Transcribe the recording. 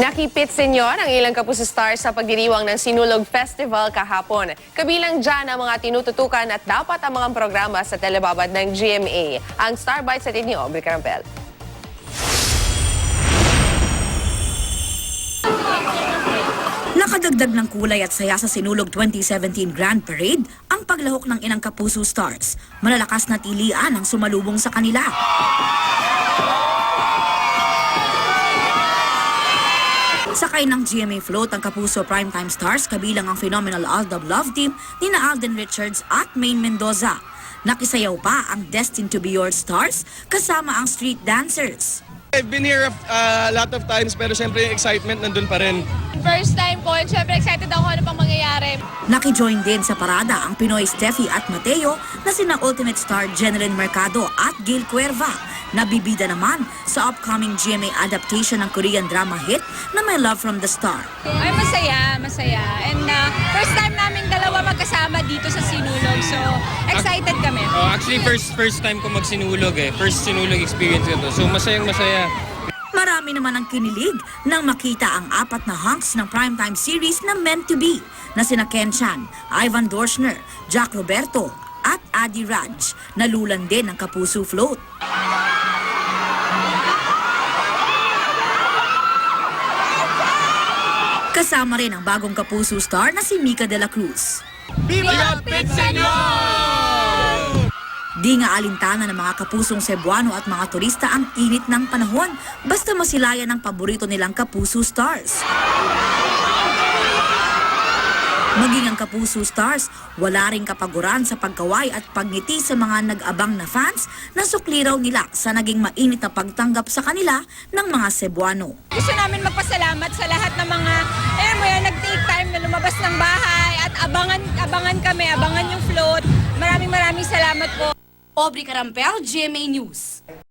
Nakipit senyor ang ilang Kapuso Stars sa pagdiriwang ng Sinulog Festival kahapon. Kabilang dyan ang mga tinututukan at dapat ang mga programa sa telebabad ng GMA. Ang Star Bites sa ni Aubrey Carampel. Nakadagdag ng kulay at saya sa Sinulog 2017 Grand Parade ang paglahok ng ilang Kapuso Stars. Malalakas na tilian ang sumalubong sa kanila. Sakay ng GMA float ang Kapuso Primetime Stars kabilang ang phenomenal Aldab Love Team ni Alden Richards at Maine Mendoza. Nakisayaw pa ang Destined to be Your Stars kasama ang street dancers. I've been here a lot of times pero siyempre yung excitement nandun pa rin. First time po, and syempre excited ako ano pang mangyayari. Nakijoin din sa parada ang Pinoy Steffi at Mateo na sina Ultimate Star Jeneline Mercado at Gil Cuerva. Nabibida naman sa upcoming GMA adaptation ng Korean drama hit na My Love from the Star. Ay, masaya. And first time namin dalawa magkasama dito sa Sinulog. So, excited kami. Actually, first time ko magsinulog eh. First sinulog experience ko to. So, masayang-masaya. Marami naman ang kinilig nang makita ang apat na hunks ng primetime series na Meant to Be na sina Ken Chan, Ivan Dorschner, Jack Roberto at Adi Raj. Nalulan din ang Kapuso Float. Kasama rin ang bagong Kapuso star na si Mika de la Cruz. Viva Senyor! Di nga alintana ng mga kapusong Cebuano at mga turista ang init ng panahon basta masilayan ang paborito nilang Kapuso Stars. Maging ang Kapuso Stars, wala ring kapaguran sa pagkaway at pagngiti sa mga nag-abang na fans na sukli raw nila sa naging mainit na pagtanggap sa kanila ng mga Cebuano. Gusto namin magpasalamat sa lahat ng mga, nag-take time na lumabas ng bahay at abangan kami, abangan yung float. Maraming salamat po. Aubrey Carampel, GMA News.